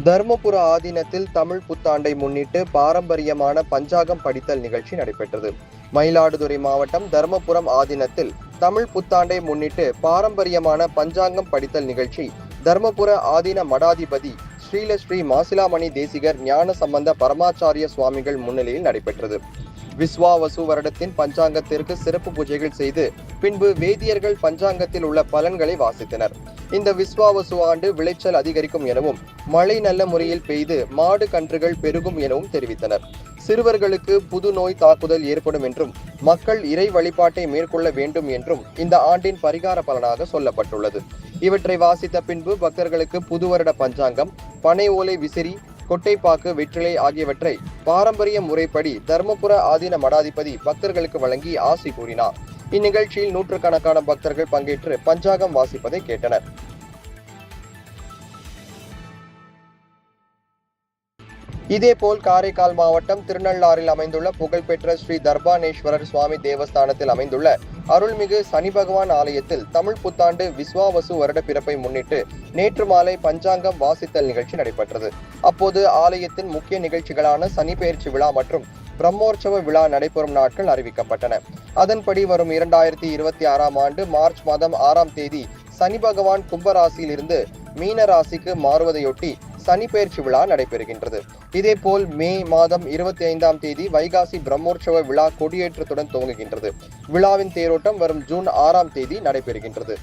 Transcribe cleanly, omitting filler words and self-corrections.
தர்மபுர ஆதீனத்தில் தமிழ் புத்தாண்டை முன்னிட்டு பாரம்பரியமான பஞ்சாங்கம் படித்தல் நிகழ்ச்சி நடைபெற்றது. மயிலாடுதுறை மாவட்டம் தர்மபுரம் ஆதீனத்தில் தமிழ் புத்தாண்டை முன்னிட்டு பாரம்பரியமான பஞ்சாங்கம் படித்தல் நிகழ்ச்சி தர்மபுர ஆதீன மடாதிபதி ஸ்ரீ மாசிலாமணி தேசிகர் ஞான சம்பந்த பரமாச்சாரிய சுவாமிகள் முன்னிலையில் நடைபெற்றது. விஸ்வாவசு வருடத்தின் பஞ்சாங்கத்திற்கு சிறப்பு பூஜைகள் செய்து பின்பு வேதியர்கள் பஞ்சாங்கத்தில் உள்ள பலன்களை வாசித்தனர். இந்த விஸ்வாவசு ஆண்டு விளைச்சல் அதிகரிக்கும் எனவும் மழை நல்ல முறையில் பெய்து மாடு கன்றுகள் பெருகும் எனவும் தெரிவித்தனர். சிறுவர்களுக்கு புது நோய் தாக்குதல் ஏற்படும் என்றும் மக்கள் இறை வழிபாட்டை மேற்கொள்ள வேண்டும் என்றும் இந்த ஆண்டின் பரிகார பலனாக சொல்லப்பட்டுள்ளது. இவற்றை வாசித்த பின்பு பக்தர்களுக்கு புது வருட பஞ்சாங்கம், பனை ஓலை விசிறி, கொட்டைப்பாக்கு, வெற்றிலை ஆகியவற்றை பாரம்பரிய முறைப்படி தர்மபுர ஆதீன மடாதிபதி பக்தர்களுக்கு வழங்கி ஆசி கூறினார். இந்நிகழ்ச்சியில் நூற்றுக்கணக்கான பக்தர்கள் பங்கேற்று பஞ்சாங்கம் வாசிப்பதை கேட்டனர். இதேபோல் காரைக்கால் மாவட்டம் திருநள்ளாறில் அமைந்துள்ள புகழ்பெற்ற ஸ்ரீ தர்பானேஸ்வரர் சுவாமி தேவஸ்தானத்தில் அமைந்துள்ள அருள்மிகு சனி பகவான் ஆலயத்தில் தமிழ் புத்தாண்டு விஸ்வாவசு வருட பிறப்பை முன்னிட்டு நேற்று மாலை பஞ்சாங்கம் வாசித்தல் நிகழ்ச்சி நடைபெற்றது. அப்போது ஆலயத்தின் முக்கிய நிகழ்ச்சிகளான சனிப்பெயர்ச்சி விழா மற்றும் பிரம்மோற்சவ விழா நடைபெறும் நாட்கள் அறிவிக்கப்பட்டன. அதன்படி வரும் 2026 ஆண்டு மார்ச் மாதம் 6ஆம் தேதி சனி பகவான் கும்பராசியில் இருந்து மீன ராசிக்கு மாறுவதையொட்டி சனிப்பெயர்ச்சி விழா நடைபெறுகின்றது. இதேபோல் மே மாதம் 25ஆம் தேதி வைகாசி பிரம்மோற்சவ விழா கொடியேற்றத்துடன் துவங்குகின்றது. விழாவின் தேரோட்டம் வரும் ஜூன் 6ஆம் தேதி நடைபெறுகின்றது.